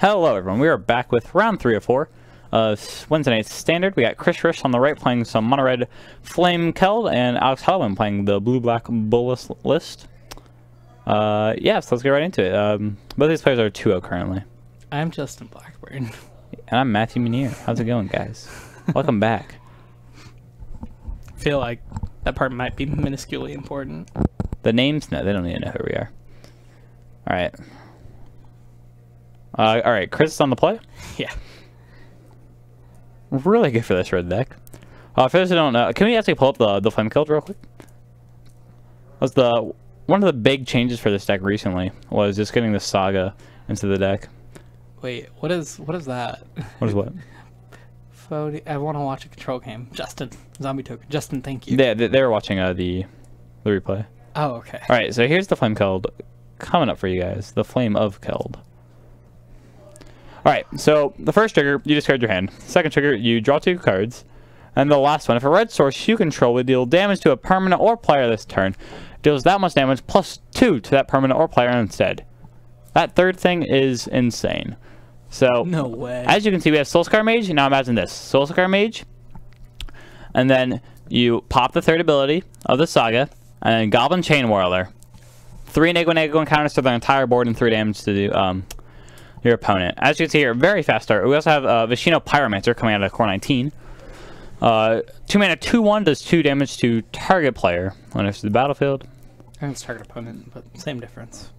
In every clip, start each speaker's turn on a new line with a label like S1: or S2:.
S1: Hello everyone, we are back with round 3 of 4 Wednesday Night Standard. We got Risch on the right playing some mono red Flame Keld, and Alex Halonen playing the blue-black Bolas list. Yeah, so let's get right into it. Both these players are 2-0 currently.
S2: I'm Justin Blackburn.
S1: And I'm Matthew Munier. How's it going, guys? Welcome back.
S2: I feel like that part might be minusculely important.
S1: The names? No, they don't even know who we are. Alright. Alright, Chris is on the play.
S2: Yeah.
S1: Really good for this red deck. For those who don't know, can we actually pull up the Flame Keld real quick? Was one of the big changes for this deck recently was just getting the Saga into the deck.
S2: Wait, what is that?
S1: What is what?
S2: I want to watch a control game. Justin, zombie token. Justin, thank you.
S1: They were watching the replay.
S2: Oh, okay.
S1: All right, so here's the Flame Keld coming up for you guys. The Flame of Keld. All right, so the first trigger, you discard your hand. Second trigger, you draw 2 cards. And the last one, if a red source you control would deal damage to a permanent or player this turn, deals that much damage plus 2 to that permanent or player instead. That third thing is insane. So,
S2: no way.
S1: As you can see, we have Soulscar Mage. Now imagine this. Soulscar Mage. And then you pop the third ability of the Saga. And then Goblin Chain Whirler. 3 nego encounters to the entire board and 3 damage to the, your opponent. As you can see here, very fast start. We also have Vishino Pyromancer coming out of core 19. 2 mana, 2/1 does 2 damage to target player when it's the battlefield.
S2: And it's target opponent, but same difference.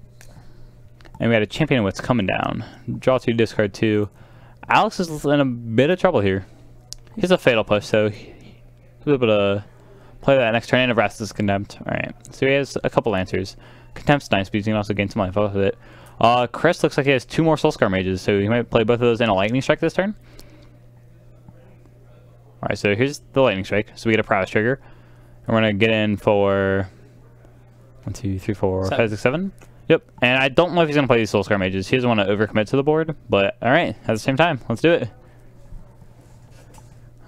S1: And we had a Champion Wits coming down. Draw 2, discard 2. Alex is in a bit of trouble here. He's a Fatal Push, so he'll be able to play that next turn and Nebraska's Contempt. Alright, so he has a couple Lancers. Contempt's nice because you can also gain some life off of it. Chris looks like he has 2 more Soulscar Mages, so he might play both of those in a Lightning Strike this turn. Alright, so here's the Lightning Strike. So we get a Prowess trigger. And we're going to get in for 1, 2, 3, 4, 5, 6, 7. Yep, and I don't know if he's going to play these Soulscar Mages. He doesn't want to overcommit to the board, but alright, at the same time, let's do it.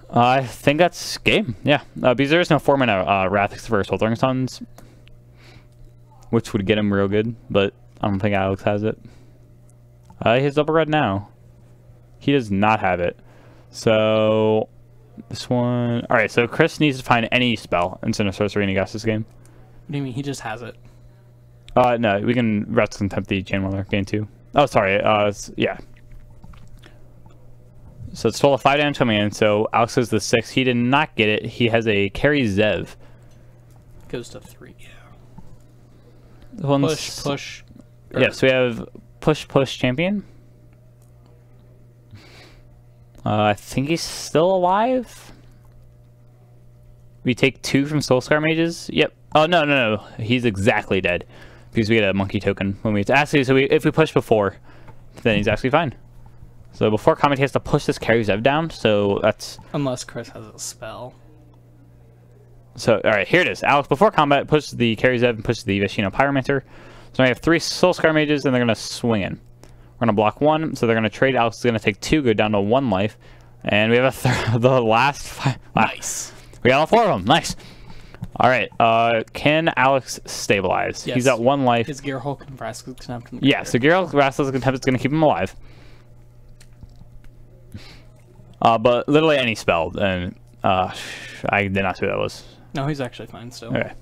S1: I think that's game, yeah. Because there is no 4-mana Wrath for Sweltering Suns, which would get him real good, but I don't think Alex has it. He has double red now. He does not have it. So, this one... Alright, so Chris needs to find any spell in Sinner Sorcery and he got this game.
S2: What do you mean? He just has it.
S1: No, we can Wrath Contempt the Chain Whirler, gain 2. Oh, sorry, yeah. So it's total 5 damage coming in, so Alex has the 6. He did not get it. He has a Carry Zev.
S2: Goes to 3, yeah. Push.
S1: Yeah, so we have push champion. I think he's still alive. We take 2 from Soulscar Mages. Yep. Oh no, he's exactly dead because we get a monkey token when we actually. So if we push before, then he's actually fine. So before combat, he has to push this Carry Zev down. So that's
S2: unless Chris has a spell.
S1: So all right, here it is. Alex before combat pushes the Carry Zev and pushes the Vishino Pyromancer. So now we have 3 Soulscar Mages, and they're going to swing in. We're going to block 1, so they're going to trade. Alex is going to take 2, go down to 1 life. And we have the last 5.
S2: Nice.
S1: We got all 4 of them. Nice. All right. Can Alex stabilize?
S2: Yes.
S1: He's at 1 life.
S2: Is Gearhulk and Vraska's Contempt?
S1: Yeah, so Gearhulk and Vraska's Contempt is going to keep him alive. But literally any spell. And I did not see what that was.
S2: No, he's actually fine still.
S1: Okay.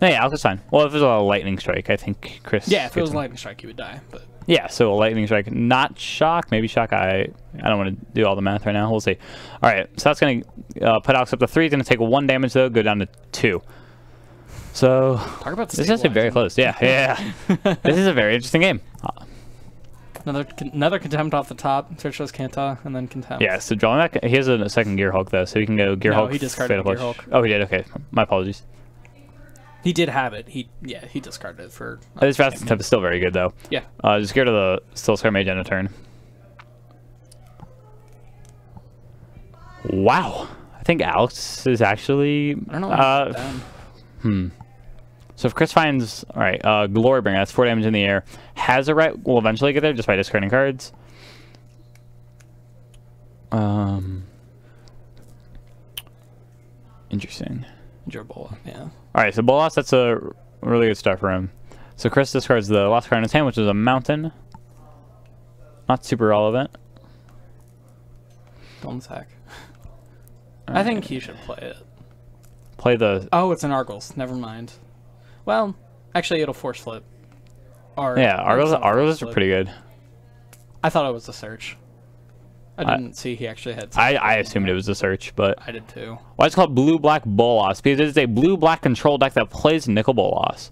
S1: Yeah, Alex is fine. Well, if it was a Lightning Strike, I think Chris...
S2: Yeah, if it was a Lightning Strike, he would die. But
S1: yeah, so a Lightning Strike, not Shock. Maybe Shock. I don't want to do all the math right now. We'll see. All right, so that's going to put Alex up to 3. He's going to take 1 damage, though, go down to 2. So
S2: talk about
S1: this is actually very close. Yeah. This is a very interesting game.
S2: Another Contempt off the top. Search those Kanta, and then Contempt.
S1: Yeah, so drawing that... He has a second Gearhulk, though, so he can go Gearhulk...
S2: No, he discarded Gearhulk.
S1: Oh, he did? Okay. My apologies.
S2: He did have it. He discarded it for...
S1: This Wrath Contempt is still very good, though.
S2: Yeah.
S1: Just get rid of the Soulscar Mage end of turn. Wow. I think Alex is actually...
S2: I don't know.
S1: So if Chris finds... Alright, Glorybringer, that's 4 damage in the air. Hazard will eventually get there just by discarding cards. Interesting.
S2: Bolas, yeah.
S1: Alright, so Bolas, that's a really good start for him. So Chris discards the last card in his hand, which is a Mountain. Not super relevant.
S2: Don't attack. I think he should play it.
S1: Play the...
S2: Oh, it's an Argos. Never mind. Well, actually, it'll force flip. Or
S1: Yeah, Argos are pretty good.
S2: I thought it was a search. I didn't see he actually had...
S1: I assumed it was a search, but...
S2: I did too.
S1: Why it's called Blue-Black Bolas? Because it is a blue-black control deck that plays Nicol Bolas.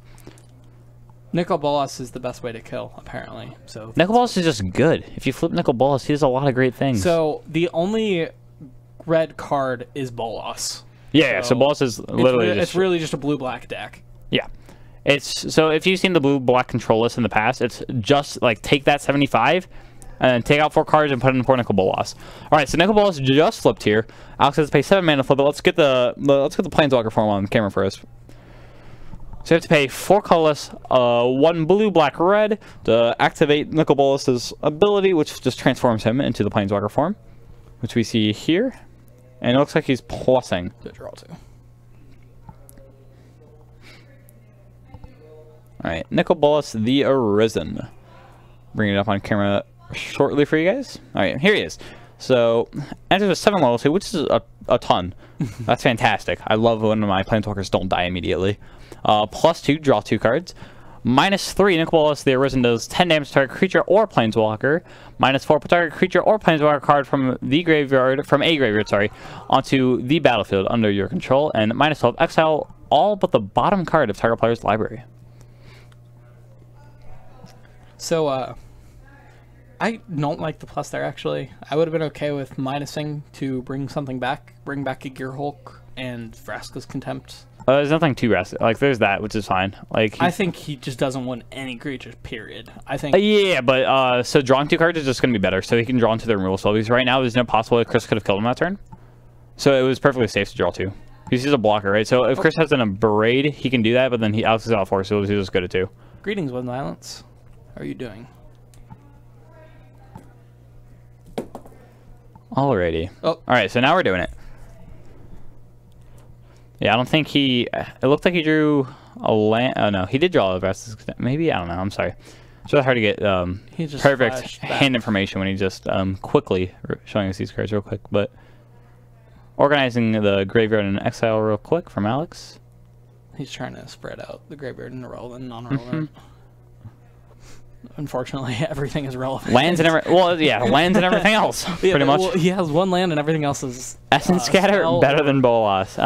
S2: Nicol Bolas is the best way to kill, apparently. So
S1: Nicol Bolas is just good. If you flip Nicol Bolas, he does a lot of great things.
S2: So the only red card is Bolas.
S1: Yeah, so Bolas is literally
S2: it's really just a blue-black deck.
S1: Yeah. So if you've seen the blue-black control list in the past, it's just like take that 75 and then take out 4 cards and put in 4 Nicol Bolas. All right, so Nicol Bolas just flipped here. Alex has to pay 7 mana to flip it. Let's get the Planeswalker form on camera first. So you have to pay 4 colorless, 1 blue, black, red to activate Nicol Bolas' ability, which just transforms him into the Planeswalker form, which we see here. And it looks like he's plussing.
S2: Good draw too.
S1: Alright, Nicol Bolas the Arisen. Bring it up on camera shortly for you guys. Alright, here he is. So, enters with 7 loyalty, which is a ton. That's fantastic. I love when my Planeswalkers don't die immediately. +2, draw 2 cards. -3, Nicol Bolas the Arisen does 10 damage to target creature or Planeswalker. -4, put target creature or Planeswalker card from the graveyard, onto the battlefield under your control. And -12, exile all but the bottom card of target player's library. So,
S2: I don't like the plus there, actually. I would have been okay with minusing to bring something back. Bring back a Gearhulk and Vraska's Contempt.
S1: There's nothing too drastic. Like, there's that, which is fine. Like,
S2: I think he just doesn't want any creatures, period. I think...
S1: yeah, but, so drawing 2 cards is just going to be better, so he can draw into the removal spell. Because right now, there's no possible way Chris could have killed him that turn. So it was perfectly safe to draw 2. Because he's a blocker, right? So if Chris has an Abrade, he can do that, but then Alex is out 4, so he's just good at 2.
S2: Greetings, Wind Violence. How are you doing?
S1: Alrighty.
S2: Oh.
S1: Alright, so now we're doing it. Yeah, I don't think he... It looked like he drew a land... Oh, no. He did draw a Vraska's Contempt. Maybe? I don't know. I'm sorry. It's really hard to get perfect hand information when he just quickly showing us these cards real quick. But organizing the graveyard and exile real quick from Alex.
S2: He's trying to spread out the graveyard into relevant, non-relevant. Unfortunately, everything is relevant.
S1: Lands and lands and everything else, pretty much.
S2: Well, he has 1 land and everything else is...
S1: Essence Scatter better than Bolas.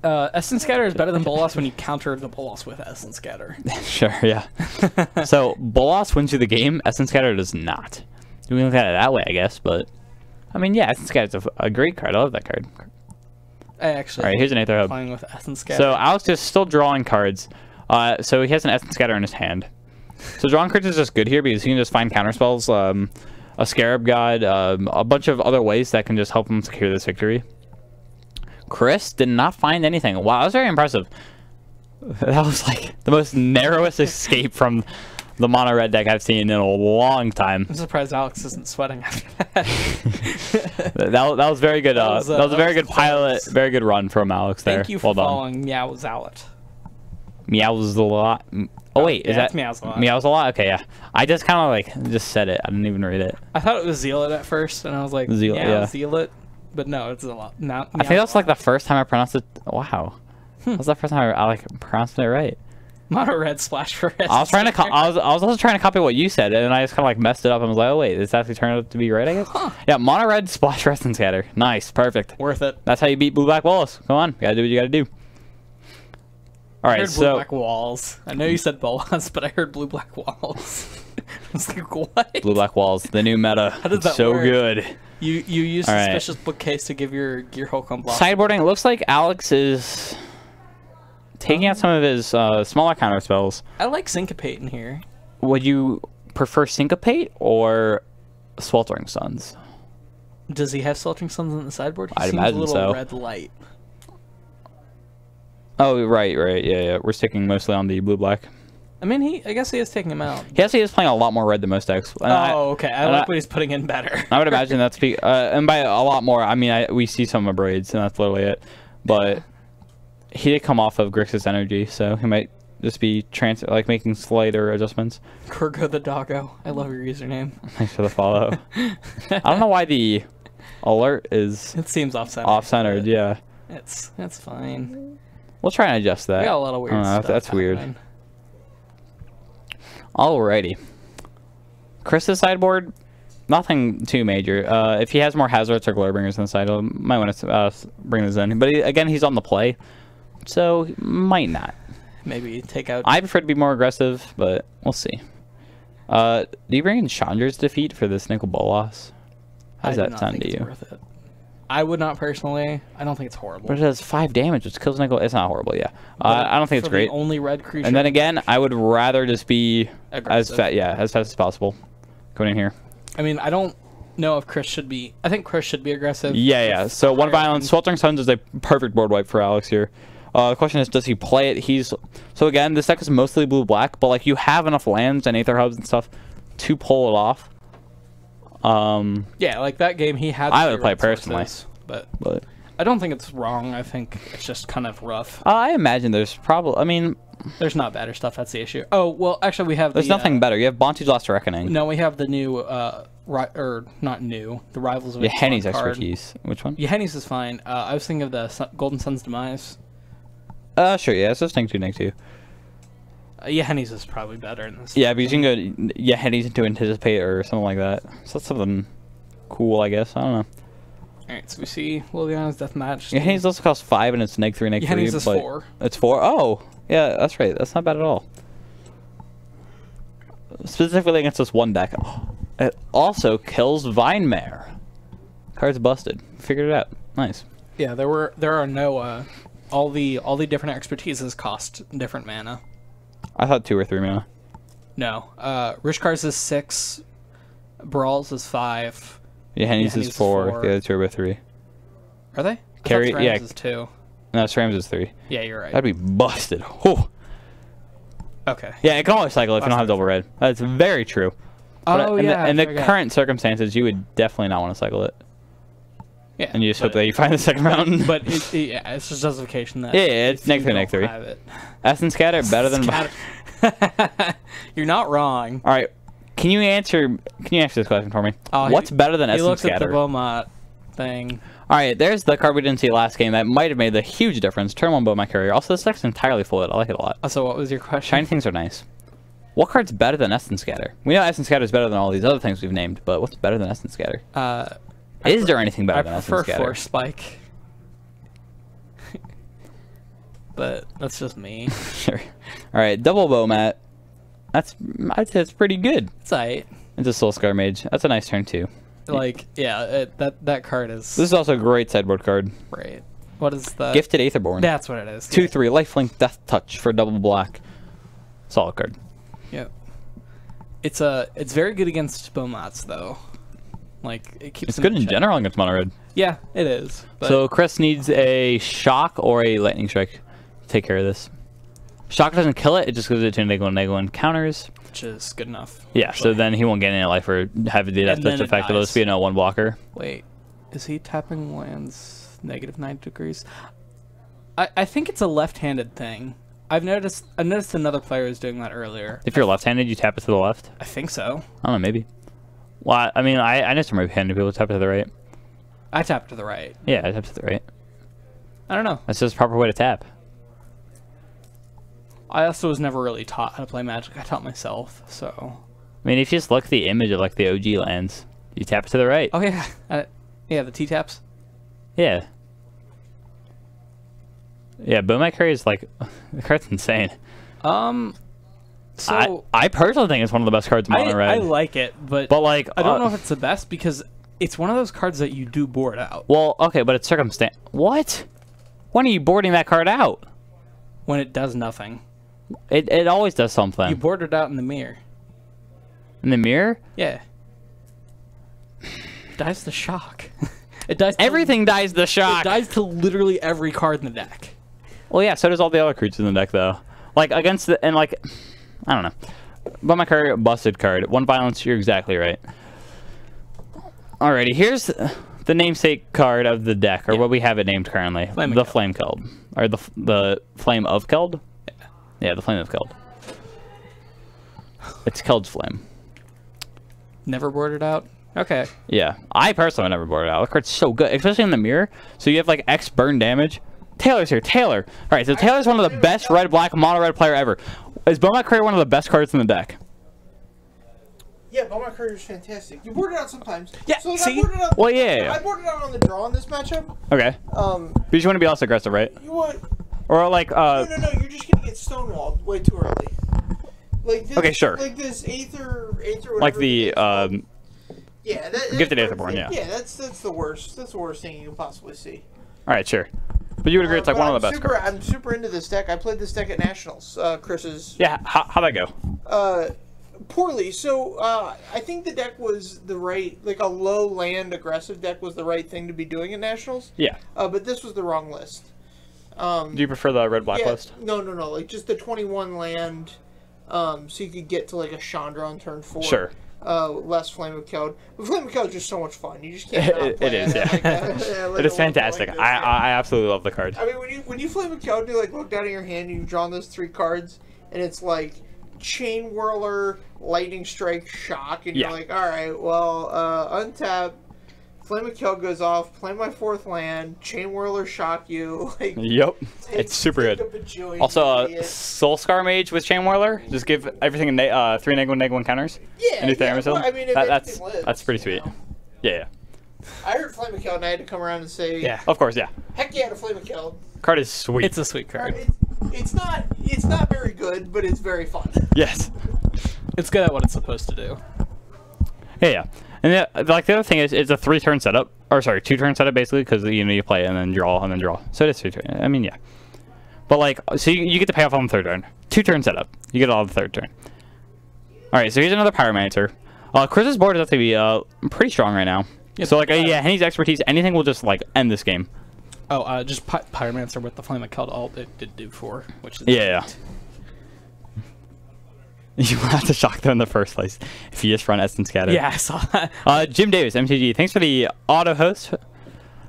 S2: Essence Scatter is better than Bolas when you counter the Bolas with Essence Scatter.
S1: Sure, yeah. So, Bolas wins you the game, Essence Scatter does not. You can look at it that way, I guess, but... I mean, yeah, Essence Scatter is a great card. I love that card.
S2: I actually...
S1: Alright, here's an Aether Hub.
S2: Playing with Essence Scatter.
S1: So, Alex is still drawing cards. So, he has an Essence Scatter in his hand. So drawing cards is just good here because he can just find counterspells, a Scarab God, a bunch of other ways that can just help him secure this victory. Chris did not find anything. Wow, that was very impressive. That was like the most narrowest escape from the mono red deck I've seen in a long time.
S2: I'm surprised Alex isn't sweating after that.
S1: that was very good. That was a very good pilot, very good run from Alex there.
S2: Thank you for following Meow's Outlet.
S1: Meows a lot. Oh wait, is that
S2: Meows a lot?
S1: Meows a lot? Okay, yeah. I just kind of just said it. I didn't even read it.
S2: I thought it was Zealot at first, and I was like, Zealot. But no, it's a lot. I think
S1: that's like the first time I pronounced it. Wow, that was the first time I pronounced it right.
S2: Mono red splash for it.
S1: I was trying to. I was also trying to copy what you said, and I just kind of like messed it up. And was like, oh wait, this actually turned out to be right. I guess. Huh. Yeah, mono red splash rest and scatter. Nice, perfect.
S2: Worth it.
S1: That's how you beat blue black walls. Come on, you gotta do what you gotta do. All right,
S2: blue black walls. I know you said Bolas, but I heard blue black walls. I was like, what?
S1: Blue black walls, the new meta. How does that so work? Good.
S2: You use suspicious bookcase to give your Gearhulk on block.
S1: Sideboarding. It looks like Alex is taking out some of his smaller counter spells.
S2: I like Syncopate in here.
S1: Would you prefer Syncopate or Sweltering Suns?
S2: Does he have Sweltering Suns on the sideboard? He
S1: I'd
S2: seems
S1: imagine
S2: a little
S1: so.
S2: red light.
S1: Oh, right, yeah. We're sticking mostly on the blue-black.
S2: I mean, I guess he is taking him out.
S1: He is playing a lot more red than most decks.
S2: Okay. I like what he's putting in better.
S1: I would imagine that's... and by a lot more, I mean, we see some Abrades, and that's literally it. But he did come off of Grixis Energy, so he might just be making slighter adjustments.
S2: Kurgo the doggo. I love your username.
S1: Thanks for the follow. I don't know why the alert is
S2: It seems off-centered.
S1: off-centered. Yeah.
S2: It's fine.
S1: We'll try and adjust that.
S2: We got a lot of weird stuff.
S1: That's weird.
S2: happening.
S1: Alrighty. Chris's sideboard, nothing too major. If he has more Hazards or Glowbringers on the side, he might want to bring this in. But again, he's on the play, so he might not.
S2: Maybe take out...
S1: I prefer to be more aggressive, but we'll see. Do you bring in Chandra's defeat for this Nickel Bolas? How does that sound to you?
S2: Worth it. I would not personally. I don't think it's horrible.
S1: But it does 5 damage, which kills Nickel. It's not horrible, yeah. I don't think it's great.
S2: The only red creature.
S1: And then again, I would rather just be as fast as possible going in here.
S2: I mean, I don't know if Chris should be. I think Chris should be aggressive.
S1: Yeah. So one violence, Sweltering Suns is a perfect board wipe for Alex here. The question is, does he play it? So again, this deck is mostly blue-black, but like you have enough lands and Aether Hubs and stuff to pull it off.
S2: Yeah, like that game, he had.
S1: I would play personally,
S2: but
S1: I
S2: I don't think it's wrong. I think it's just kind of rough.
S1: I imagine there's probably. I mean,
S2: there's not better stuff. That's the issue. Oh well, actually, we have.
S1: There's nothing better. You have Bontu's Last Reckoning.
S2: No, we have the new, or not new. The Rivals of
S1: Henny's Expertise. Which one?
S2: Henny's is fine. I was thinking of the Golden Sun's Demise.
S1: Sure. Yeah, it's just Neg 2.
S2: Henny's is probably better in this.
S1: Yeah, because you can go Henny's into Anticipate or something like that. So that's something cool, I guess. I don't know.
S2: Alright, so we see Liliana's Deathmatch.
S1: Henny's also costs 5 and it's Neg 3, Neg 3.
S2: Henny's is 4.
S1: It's 4? Oh, yeah, that's right. That's not bad at all. Specifically against this one deck. It also kills Vinemare. Card's busted. Figured it out. Nice.
S2: Yeah, there are no all the different expertises cost different mana.
S1: I thought 2 or 3 mana.
S2: No. Risch cards is 6. Brawls is 5.
S1: Yeah, Henny's is 4. The other 2 are 3.
S2: Are they?
S1: Carry, yeah.
S2: Is 2.
S1: No, Strams is 3.
S2: Yeah, you're right.
S1: That'd be busted. Whew.
S2: Okay.
S1: Yeah, it can always cycle if you don't have double red. That's very true.
S2: Oh, yeah.
S1: In the current circumstances, you would definitely not want to cycle it.
S2: Yeah.
S1: And you just hope that you find the second mountain.
S2: But yeah, it's just justification that.
S1: Yeah, it's Neg 3, Neg 3. Essence Scatter better than.
S2: You're not wrong.
S1: All right, can you answer this question for me? What's better than Essence Scatter?
S2: He looked at the Beaumont thing.
S1: All right, there's the card we didn't see last game that might have made the huge difference. Turn 1 Beaumont Carrier. Also, this deck's entirely full. I like it a lot.
S2: So what was your question?
S1: Shiny things are nice. What card's better than Essence Scatter? We know Essence Scatter is better than all these other things we've named, but what's better than Essence Scatter? Is there anything better than Essence Scatter?
S2: I prefer Force Spike. But that's just me.
S1: Sure. All right, double Beaumont. I'd say it's pretty good.
S2: It's alright.
S1: It's a Soulscar Mage. That's a nice turn too.
S2: Like, yeah, that card is.
S1: This is also a great sideboard card.
S2: Right. What is the
S1: Gifted Aetherborn?
S2: That's what it is.
S1: 2/3 lifelink Death Touch for double black. Solid card.
S2: Yep. It's very good against Beaumonts though. Like it keeps.
S1: It's good in general against mono red.
S2: Yeah, it is.
S1: So Chris needs a Shock or a Lightning Strike to take care of this. Shock doesn't kill it; it just gives it to -1/-1 counters,
S2: which is good enough.
S1: Yeah. Actually. So then he won't get any life or have the death touch effect. It'll just be a 1 blocker.
S2: Wait, is he tapping lands -9 degrees? I think it's a left-handed thing. I've noticed another player was doing that earlier.
S1: If you're left-handed, you tap it to the left.
S2: I think so.
S1: I don't know, maybe. Well, I mean, I know some right-handed people tap it to the right.
S2: I tap to the right.
S1: Yeah, I tap to the right.
S2: I don't know.
S1: That's just the proper way to tap.
S2: I also was never really taught how to play Magic. I taught myself, so.
S1: I mean, if you just look at the image of like the OG lands, you tap it to the right.
S2: Oh yeah, yeah, the T-taps.
S1: Yeah. Yeah, Beaumont Carrier is like, the card's insane.
S2: So
S1: I personally think it's one of the best cards in mono red.
S2: I like it, but
S1: like
S2: I don't know if it's the best because it's one of those cards that you do board out.
S1: Well, okay, but it's circumstance. What? When are you boarding that card out?
S2: When it does nothing.
S1: It always does something.
S2: You board it out in the mirror.
S1: In the mirror?
S2: Yeah. Dies the shock. It dies.
S1: Everything dies the shock.
S2: It dies to literally every card in the deck.
S1: Well, yeah. So does all the other creatures in the deck, though. Like against the I don't know. But my card, busted card. 1 violence. You're exactly right. Alrighty, here's the namesake card of the deck, or what we have it named currently.
S2: Flame
S1: Keld, or the Flame of Keld. Yeah, the Flame of Keld. It's Keld's Flame.
S2: Never boarded out. Okay.
S1: Yeah, I personally would never board it out. The card's so good, especially in the mirror. So you have like X burn damage. Taylor's here. Taylor. All right, so Taylor's one of the best red-black mono-red player ever. Is Bomat Courier one of the best cards in the deck?
S3: Yeah, Bomat Courier is fantastic. You board it out sometimes.
S2: Yeah,
S3: so like,
S2: see?
S3: I boarded out,
S1: Well, yeah.
S3: I boarded out on the draw in this matchup.
S1: Okay. But you want to be less aggressive, right?
S3: You want...
S1: Or like
S3: No, you're just gonna get stonewalled way too early. Like this,
S1: okay, sure.
S3: Like this Aether whatever.
S1: Like the
S3: yeah,
S1: Gifted Aetherborn, yeah.
S3: Yeah, that's the worst. That's the worst thing you can possibly see.
S1: All right, sure. But you would agree it's like one of the best cards.
S3: I'm super into this deck. I played this deck at Nationals. Chris's.
S1: Yeah, how'd that go?
S3: Poorly. So I think the deck was the right, like a low land aggressive deck was the right thing to be doing at Nationals.
S1: Yeah.
S3: But this was the wrong list.
S1: Do you prefer the red-black list?
S3: No. Like just the 21 land, so you could get to like a Chandra on turn 4.
S1: Sure.
S3: Less Flame of Keld. But Flame of Keld is just so much fun. You just can't not play
S1: it is, yeah.
S3: Like
S1: it is fantastic.
S3: Like this,
S1: I absolutely love the card.
S3: I mean, when you Flame of Keld, you like look down at your hand and you've drawn those 3 cards, and it's like Chain Whirler, Lightning Strike, Shock, and you're like, all right, well, untap. Flame of Keld goes off, play my 4th land, Chain Whirler, shock you. Like,
S1: yep, it's super good. Also, Soulscar Mage with Chain Whirler, just give everything 3 -1 counters.
S3: Yeah,
S1: Well,
S3: I mean,
S1: that's pretty sweet. Yeah.
S3: I heard Flame of Keld and I had to come around and say,
S1: yeah, of course, yeah.
S3: Heck yeah, to Flame of Keld.
S1: Card is sweet.
S2: It's a sweet card.
S3: It's not very good, but it's very fun.
S1: Yes.
S2: It's good at what it's supposed to do.
S1: Yeah. And the other thing is, it's a 3-turn setup, or sorry, 2-turn setup basically, because you play and then draw and then draw. So it is 3 turn. I mean, yeah. But like, so you get to pay off on the 3rd turn. 2-turn setup. You get it all on the 3rd turn. All right, so here's another Pyromancer. Chris's board is actually pretty strong right now. Yeah, so like, yeah, Henny's expertise, anything will just like end this game.
S2: Oh, just Pyromancer with the Flame of Keld, all it did do for, which is
S1: yeah. You will have to shock them in the first place if you just run Essence Scatter.
S2: Yeah, I saw that.
S1: Jim Davis, MTG, thanks for the auto host.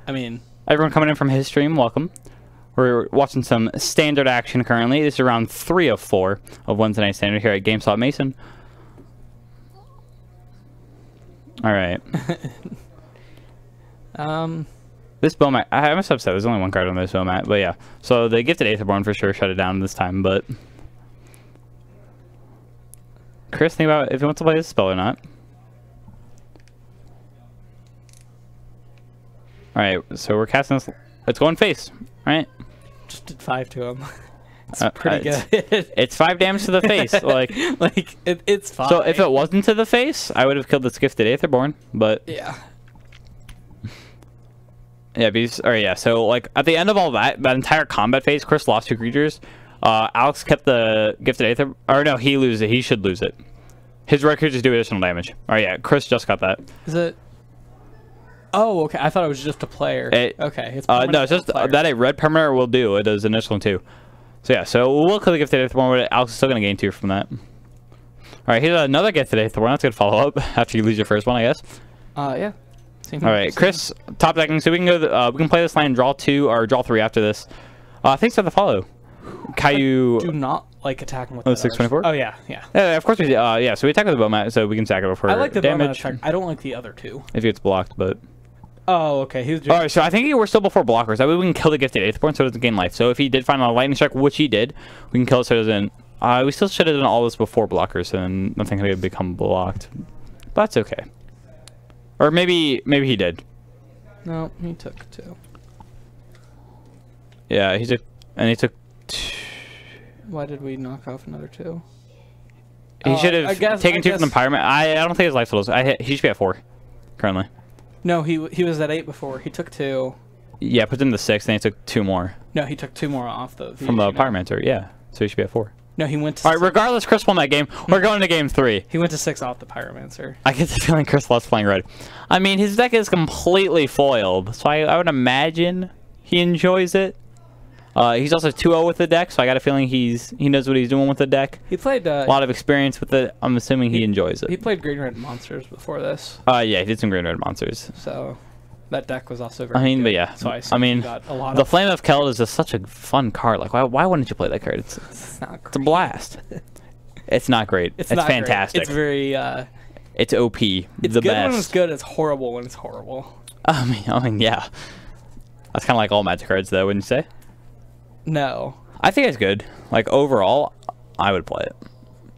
S2: I mean,
S1: everyone coming in from his stream, welcome. We're watching some standard action currently. This is round 3 of 4 of Wednesday Night Standard here at GameSwap Mason. All right. This Bomat, I must have said there's only 1 card on this Bomat, but yeah. So the Gifted Aetherborn for sure shut it down this time, but Chris, think about if he wants to play this spell or not. Alright, so we're casting this. It's going face, right?
S2: Just did 5 to him. It's pretty good.
S1: It's 5 damage to the face.
S2: It's fine.
S1: So if it wasn't to the face, I would have killed this Gifted Aetherborn, but
S2: yeah.
S1: Yeah, yeah, so like at the end of all that entire combat phase, Chris lost 2 creatures. Alex kept the Gifted Aether, or no, he loses it. He should lose it. His red creatures do additional damage. All right, yeah, Chris just got that.
S2: Is it? Oh, okay. I thought it was just a player. Okay, it's
S1: no, it's just that a red permanent will do. It does initial 2. So yeah, so we'll kill the Gifted Aetherborn, but Alex is still gonna gain 2 from that. All right, here's another Gifted Aetherborn. That's a good follow up after you lose your first one, I guess.
S2: Yeah.
S1: All right, Chris, top decking. So we can go. We can play this line, draw 2 or draw 3 after this. Thanks for the follow, Caillou.
S2: I do not like attacking with
S1: 624.
S2: Oh yeah.
S1: Yeah, of course we do. Yeah, so we attack with the Bomat, so we can sack it before
S2: I like the
S1: damage.
S2: Bomat attack. I don't like the other 2.
S1: If it gets blocked, but.
S2: Oh, okay. He was just...
S1: All right, so I think we're still before blockers. That way we can kill the Gifted Aetherborn so it doesn't gain life. So if he did find a Lightning Strike, which he did, we can kill it so it doesn't. We still should have done all this before blockers, and nothing could become blocked. But that's okay. Or maybe he did.
S2: No, he took 2.
S1: Yeah, he took 2.
S2: Why did we knock off another 2?
S1: He should have taken 2 from the Pyromancer. I don't think his life totals. He should be at 4 currently.
S2: No, he was at 8 before. He took 2.
S1: Yeah, put in the 6, then he took 2 more.
S2: No, he took 2 more off
S1: from the Pyromancer. Yeah, so he should be at 4.
S2: No, he went to
S1: All right, regardless, Chris won that game. We're going to game 3.
S2: He went to 6 off the Pyromancer.
S1: I get the feeling Chris loves playing red. I mean, his deck is completely foiled, so I would imagine he enjoys it. He's also 2-0 with the deck, so I got a feeling he knows what he's doing with the deck.
S2: He played
S1: a lot of experience with it. I'm assuming he enjoys it.
S2: He played Green Red Monsters before this.
S1: Yeah, he did some Green Red Monsters.
S2: So That deck was also very
S1: I mean,
S2: good.
S1: but yeah.
S2: So
S1: I mean,
S2: you got a lot
S1: the
S2: of...
S1: Flame of Keld is just such a fun card. Like, why wouldn't you play that card?
S2: It's not great.
S1: It's a blast. It's not great. It's
S2: not
S1: fantastic.
S2: Great. It's very...
S1: it's OP.
S2: it's
S1: the
S2: good
S1: best.
S2: when it's good. It's horrible when it's horrible.
S1: I mean, yeah. That's kind of like all Magic cards, though, wouldn't you say?
S2: No.
S1: I think it's good. Like, overall, I would play it.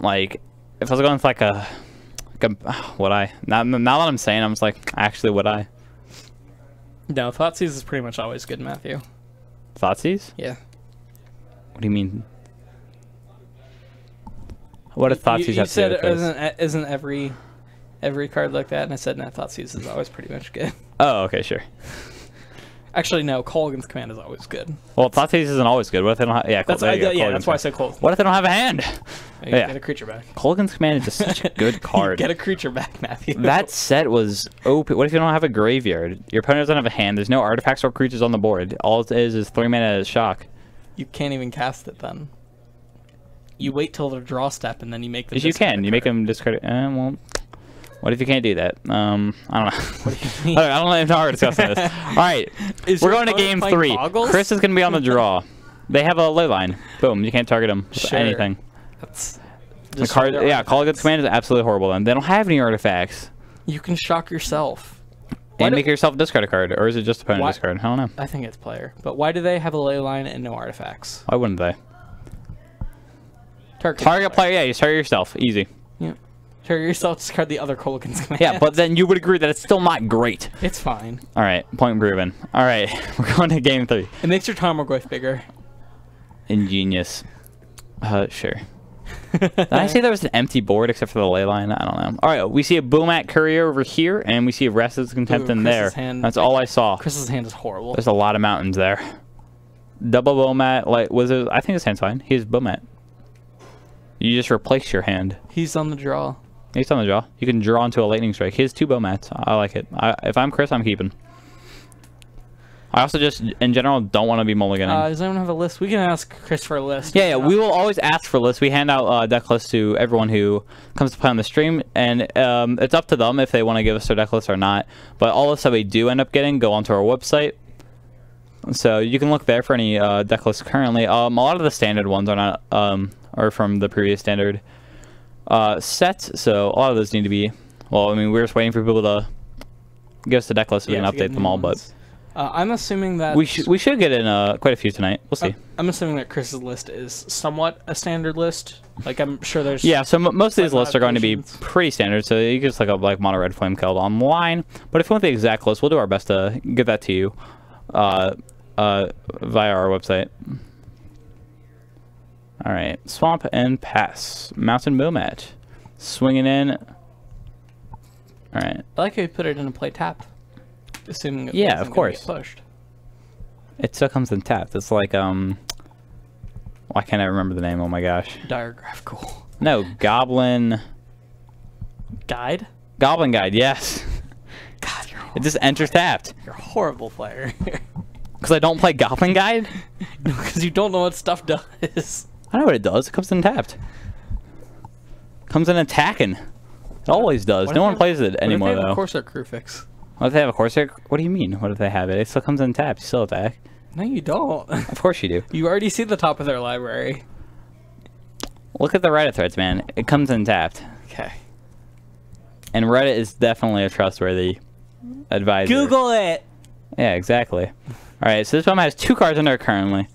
S1: Like, if I was going with, like, would I? Now that I'm saying, I'm just like, actually, would I?
S2: No, Thoughtseize is pretty much always good, Matthew.
S1: Thoughtseize?
S2: Yeah.
S1: What do you mean? What if Thoughtseize
S2: You
S1: have to do
S2: said
S1: with
S2: isn't every card like that, and I said no, Thoughtseize is always pretty much good.
S1: Oh, okay, sure.
S2: Actually, no, Colgan's Command is always good.
S1: Well, Thoughtseize isn't always good. What if they don't have... Yeah,
S2: That's why I said Colgan's.
S1: What if they don't have a hand?
S2: Get a creature back.
S1: Colgan's Command is just such a good card.
S2: Get a creature back, Matthew.
S1: That set was OP. What if you don't have a graveyard? Your opponent doesn't have a hand. There's no artifacts or creatures on the board. All it is 3 mana as shock.
S2: You can't even cast it then. You wait till the draw step and then you make the...
S1: Yes, you can. You make them discard it. Well... What if you can't do that? I don't know.
S2: What do you mean?
S1: I don't even know how we're discussing this. All right, we're going to game 3.
S2: Goggles?
S1: Chris is going to be on the draw. They have a ley line. Boom. You can't target them with
S2: Sure.
S1: anything.
S2: That's
S1: The card, yeah, Colgan's Command is absolutely horrible. And they don't have any artifacts.
S2: You can shock yourself.
S1: And make yourself discard a card, or is it just opponent discard? I don't know.
S2: I think it's player. But why do they have a ley line and no artifacts?
S1: Why wouldn't they?
S2: Target
S1: player. Yeah, you target yourself. Easy.
S2: Yeah. Target yourself, discard the other Colgan's Command.
S1: Yeah, but then you would agree that it's still not great.
S2: It's fine.
S1: All right, point proven. All right, we're going to game 3.
S2: It makes your Tarmogoyf bigger.
S1: Ingenious. Sure. Did I say there was an empty board except for the ley line? I don't know. All right, we see a Boomat Courier over here, and we see a Restless Contempt in there. That's all I saw.
S2: Chris's hand is horrible.
S1: There's a lot of mountains there. Double Boomat, like, was it? I think his hand's fine. He's Boomat. You just replace your hand.
S2: He's on the draw.
S1: He's on the draw. You can draw into a Lightning Strike. He has 2 Bowmats. I like it. If I'm Chris, I'm keeping. I also just, in general, don't want to be mulliganing.
S2: Does anyone have a list? We can ask Chris for a list.
S1: Yeah, we will always ask for lists. We hand out deck lists to everyone who comes to play on the stream, and it's up to them if they want to give us their deck list or not. But all the stuff we do end up getting go onto our website. So you can look there for any deck lists currently. A lot of the standard ones are not are from the previous standard sets, so a lot of those need to be... Well, I mean, we're just waiting for people to give us the deck list so we can update them all, but...
S2: I'm assuming that...
S1: We should get in quite a few tonight. We'll see.
S2: I'm assuming that Chris's list is somewhat a standard list. Like, I'm sure there's...
S1: Yeah, so most of these lists are going to be pretty standard, so you can just look up, like, Mono Red Flame Keld online. But if you want the exact list, we'll do our best to get that to you via our website. All right, Swamp and Pass. Mountain Boomat. Swinging in. All right.
S2: I like how you put it in a play tap. Assuming it
S1: yeah, of course.
S2: Get pushed.
S1: It still comes in tapped. It's like, why can't I remember the name? Oh my gosh.
S2: Diagraphical.
S1: No, Goblin...
S2: Guide?
S1: Goblin Guide, yes.
S2: God, you're
S1: it just enters tapped.
S2: You're a horrible player.
S1: Because I don't play Goblin Guide?
S2: Because you don't know what stuff does.
S1: I know what it does. It comes in tapped. Comes in attacking. It always does. No one plays it anymore,
S2: though. What if they have
S1: though.
S2: a Corsair Crewfix?
S1: What if they have a Corsair? What do you mean? What if they have it? It still comes in tapped. You still attack.
S2: No, you don't.
S1: Of course you do.
S2: You already see the top of their library.
S1: Look at the Reddit threads, man. It comes in tapped.
S2: Okay.
S1: And Reddit is definitely a trustworthy advisor.
S2: Google it!
S1: Yeah, exactly. Alright, so this Bowmat has 2 cards in there currently.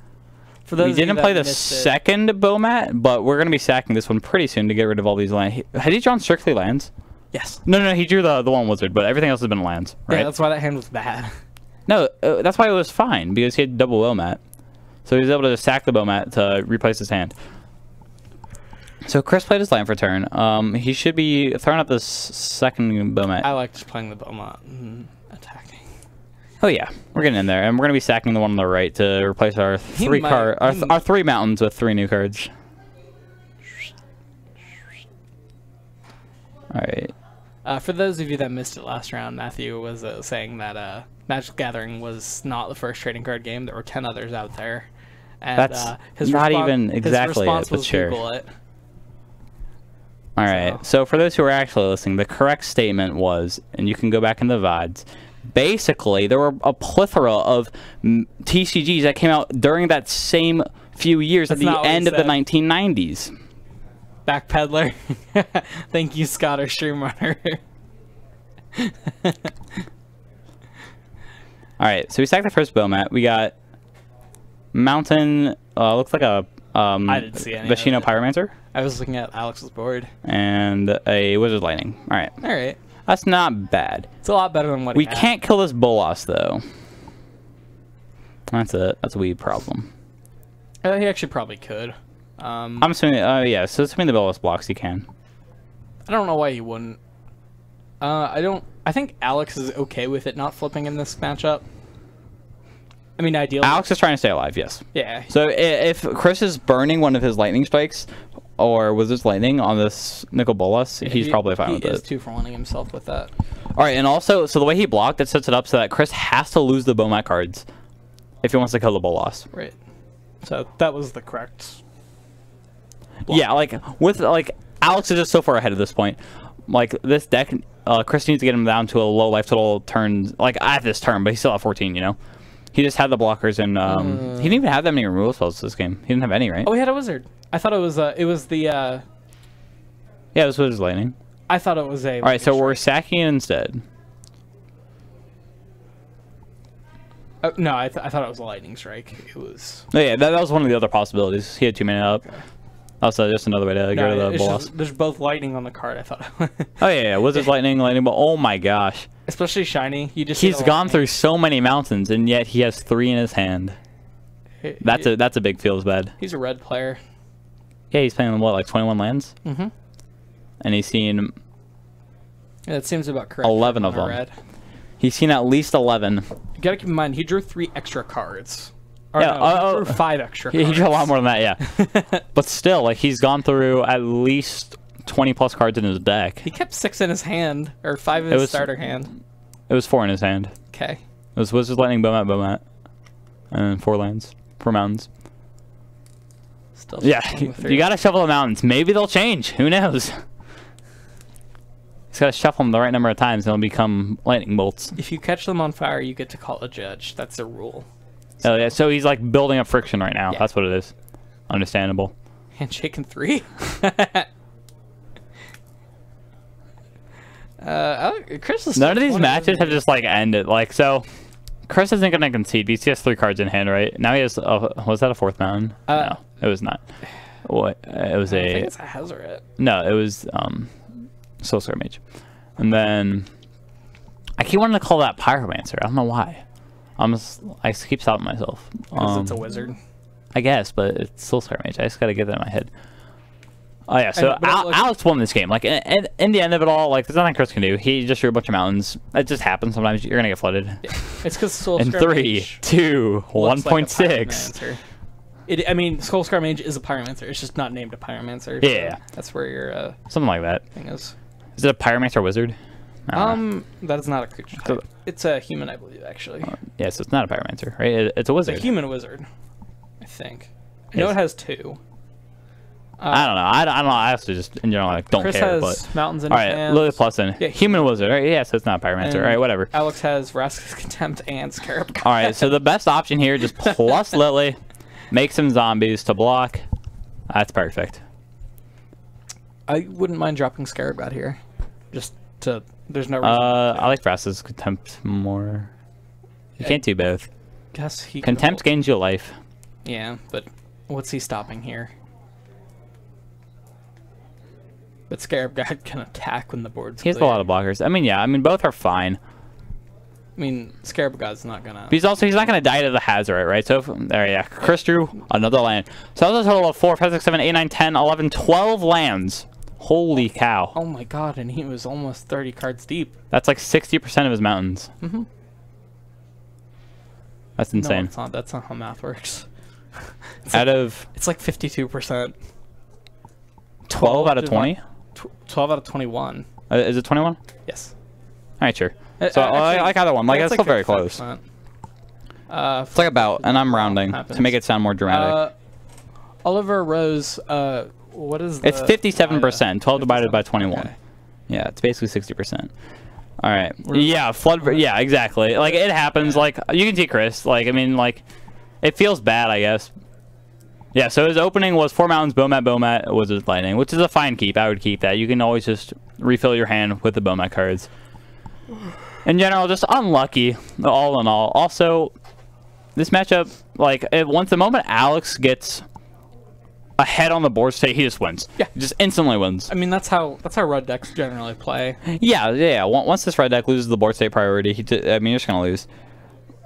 S2: For those
S1: we didn't play the second Bowmat, but we're going to be sacking this one pretty soon to get rid of all these lands. Had he drawn strictly lands?
S2: Yes.
S1: No, he drew the one wizard, but everything else has been lands, right?
S2: Yeah, that's why that hand was bad.
S1: No, that's why it was fine, because he had double Bowmat. So he was able to just sack the Bowmat to replace his hand. So Chris played his land for turn. He should be throwing up this second Bowmat.
S2: I like just playing the Bowmat and attacking.
S1: Oh yeah, we're getting in there, and we're gonna be sacking the one on the right to replace our our 3 mountains with 3 new cards. All right.
S2: For those of you that missed it last round, Matthew was saying that Magic the Gathering was not the first trading card game. There were 10 others out there. And,
S1: that's not even exactly it, but sure.
S2: Google it.
S1: All right. So for those who are actually listening, the correct statement was, and you can go back in the VODs, basically there were a plethora of TCGs that came out during that same few years at the end of the 1990s.
S2: Backpeddler. Thank you, Scott, or Stream Runner.
S1: Alright, so we stacked the first Bomat. We got Mountain, looks like a
S2: I didn't see any
S1: Vashino Pyromancer.
S2: I was looking at Alex's board.
S1: And a Wizard Lightning. Alright.
S2: Alright.
S1: That's not bad.
S2: It's a lot better than what
S1: we can't kill this Bolas, though. That's a wee problem.
S2: He actually probably could.
S1: I'm assuming, yeah, so assuming the Bolas blocks, he can.
S2: I don't know why he wouldn't. I think Alex is okay with it not flipping in this matchup. I mean, ideally.
S1: Alex is trying to stay alive, yes.
S2: Yeah.
S1: So if Chris is burning one of his lightning strikes or Wizard's Lightning on this Nicol Bolas, he's probably fine with it.
S2: He is 2-for-1ing himself with that.
S1: All right, and also, so the way he blocked, it sets it up so that Chris has to lose the Bomat cards if he wants to kill the Bolas.
S2: Right. So that was the correct block.
S1: Yeah, like Alex is just so far ahead at this point. Like this deck, Chris needs to get him down to a low life total turn, like at this turn, but he's still at 14. You know, he just had the blockers and he didn't even have that many removal spells this game. He didn't have any, right?
S2: Oh, he had a wizard. I thought it was the.
S1: Yeah, it was Wizard's Lightning.
S2: I thought it was a.
S1: All right, so we're sacking it instead.
S2: No, I thought it was a lightning strike. It was.
S1: Oh yeah, that was one of the other possibilities. He had 2 mana up. Okay. Also, just another way to get rid of the Bolas.
S2: There's both lightning on the card. I thought.
S1: Oh yeah, Wizard's Lightning, but oh my gosh.
S2: Especially shiny.
S1: He's gone through so many mountains, and yet he has 3 in his hand. That's a big feels bad.
S2: He's a red player.
S1: Yeah, he's playing what, like 21 lands.
S2: Mm-hmm.
S1: And he's seen.
S2: Yeah, that seems about correct.
S1: 11 of them. Red. He's seen at least 11.
S2: You gotta keep in mind he drew 3 extra cards. Or
S1: yeah,
S2: no, he drew 5 extra cards.
S1: He drew a lot more than that, yeah. But still, like, he's gone through at least 20 plus cards in his deck.
S2: He kept 6 in his hand, or 5 in his starter hand.
S1: It was 4 in his hand.
S2: Okay.
S1: It was Wizard's Lightning, Bomat, and 4 lands, 4 mountains.
S2: Still
S1: yeah, you gotta shuffle the mountains. Maybe they'll change. Who knows? He's gotta shuffle them the right number of times, and they'll become lightning bolts.
S2: If you catch them on fire, you get to call a judge. That's a rule.
S1: So, yeah, so he's like building up friction right now. Yeah. That's what it is. Understandable.
S2: Handshake in 3. Chris is
S1: none of these matches have just like ended. Like, so Chris isn't gonna concede because he has 3 cards in hand, right? Now he has. Was that a 4th mountain? No, it was not. What? It was
S2: I think it's a Hazoret.
S1: No, it was Soulscar Mage, and then I keep wanting to call that Pyromancer. I don't know why. I keep stopping myself.
S2: Because it's a wizard.
S1: I guess, but it's Soulscar Mage. I just gotta get that in my head. Oh yeah, so Alex won this game. Like in the end of it all, like there's nothing Chris can do. He just drew a bunch of mountains. It just happens. Sometimes you're gonna get flooded.
S2: Yeah. It's because Soulscar
S1: in 3, 2, 1.6.
S2: I mean, Soulscar Mage is a Pyromancer. It's just not named a Pyromancer.
S1: Yeah,
S2: so that's where your
S1: something like that
S2: thing is.
S1: Is it a Pyromancer wizard?
S2: That is not a creature type. It's a human, I believe, actually.
S1: Yeah, so it's not a Pyromancer, right? It's a wizard.
S2: It's a human wizard, I think. I know it has 2.
S1: I don't know. I don't know. I also just in general like don't
S2: Chris
S1: care.
S2: Has
S1: but
S2: mountains in
S1: all
S2: his
S1: right,
S2: hands.
S1: Lily Plusin, yeah, human wizard. Right? Yeah, so it's not a Pyromancer. All right, whatever.
S2: Alex has Vraska's Contempt and Scarab God.
S1: All right, so the best option here, just plus Lily, make some zombies to block. That's perfect.
S2: I wouldn't mind dropping Scarab God here, just to. There's no reason.
S1: I like Vraska's Contempt more. You can't do both.
S2: Guess he.
S1: Contempt gains you life.
S2: Yeah, but what's he stopping here? But Scarab God can attack when the board's
S1: He has a lot of blockers. I mean, yeah. I mean, both are fine.
S2: I mean, Scarab God's not gonna.
S1: But he's not gonna die to the Hazoret, right? So there, yeah. Chris drew another land. So that was a total of 4, 5, 6, 7, 8, 9, 10, 11, 12 lands. Holy cow!
S2: Oh my god! And he was almost 30 cards deep.
S1: That's like 60% of his mountains.
S2: Mm-hmm.
S1: That's insane.
S2: No, it's not. That's not how math works. It's like 52%.
S1: 12 out of 20.
S2: 12 out of 21.
S1: Is it 21?
S2: Yes.
S1: All right, sure. So I like either one. Like that's still very close. It's like about, and I'm rounding to make it sound more dramatic.
S2: Oliver Rose. What is the?
S1: It's 57%. 12 divided by 21. Okay. Yeah, it's basically 60%. All right. Yeah, flood. Yeah, exactly. Like it happens. Like you can see Chris. Like I mean, like it feels bad, I guess. Yeah. So his opening was 4 mountains, Bomat was his lightning, which is a fine keep. I would keep that. You can always just refill your hand with the Bomat cards. In general, just unlucky, all in all. Also, this matchup, like once the moment Alex gets ahead on the board state, he just wins.
S2: Yeah,
S1: he just instantly wins.
S2: I mean, that's how red decks generally play.
S1: Yeah. Once this red deck loses the board state priority, I mean, you're just gonna lose.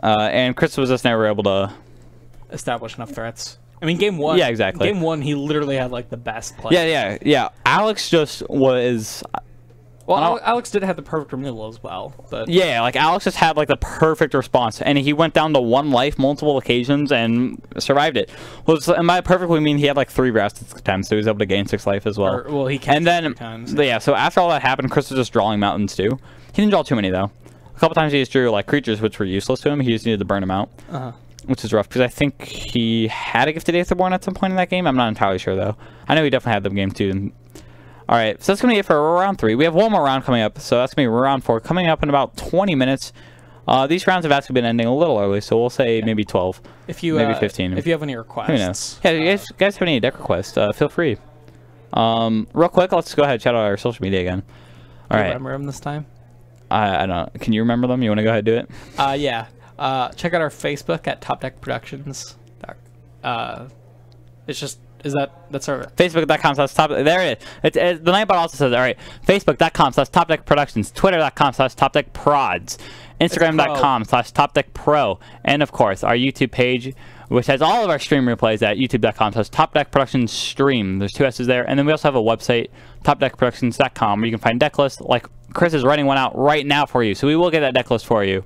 S1: And Chris was just never able to
S2: establish enough threats. I mean, game 1.
S1: Yeah, exactly.
S2: Game 1, he literally had like the best play.
S1: Yeah. Alex just was.
S2: Well, Alex did have the perfect removal as well, but
S1: yeah, like Alex just had like the perfect response, and he went down to 1 life multiple occasions and survived it. Well, and by perfect we mean he had like 3 rest attempts, so he was able to gain 6 life as well.
S2: Well, he can.
S1: And then
S2: 3 times.
S1: Yeah, so after all that happened, Chris was just drawing mountains too. He didn't draw too many though. A couple times he just drew like creatures which were useless to him. He just needed to burn them out, which is rough because I think he had a Gifted Aetherborn at some point in that game. I'm not entirely sure though. I know he definitely had them game 2. All right, so that's going to be it for round 3. We have one more round coming up, so that's going to be round 4 coming up in about 20 minutes. These rounds have actually been ending a little early, so we'll say maybe 12, maybe 15.
S2: If you have any requests.
S1: Who knows? Yeah, if you guys have any deck requests, feel free. Real quick, let's go ahead and shout out our social media again. All right.
S2: Remember them this time?
S1: I don't. Can you remember them? You want to go ahead and do it?
S2: Yeah. Check out our Facebook at Top Deck Productions. It's just... that's our
S1: Facebook.com/top. There it is. The Nightbot also says, all right, Facebook.com/TopDeckProductions, Twitter.com/TopDeckProds, Instagram.com/TopDeckPro, and of course our YouTube page, which has all of our stream replays at YouTube.com/TopDeckProductionsStream. There's 2 S's there, and then we also have a website, TopDeckProductions.com, where you can find deck lists. Like Chris is writing one out right now for you, so we will get that deck list for you.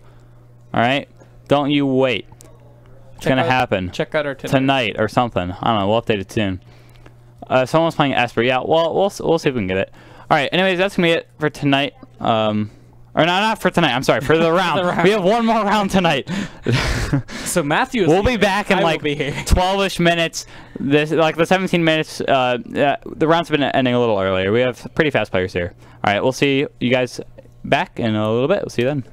S1: All right, don't you wait. It's gonna happen.
S2: Check out our
S1: tonight or something. I don't know. We'll update it soon. Someone's playing Esper. Yeah. Well, we'll see if we can get it. All right. Anyways, that's gonna be it for tonight. Or no, not for tonight. I'm sorry. For the round. We have one more round tonight.
S2: So Matthew.
S1: We'll be back in like 12ish minutes. Like the 17 minutes. The round's been ending a little earlier. We have pretty fast players here. All right. We'll see you guys back in a little bit. We'll see you then.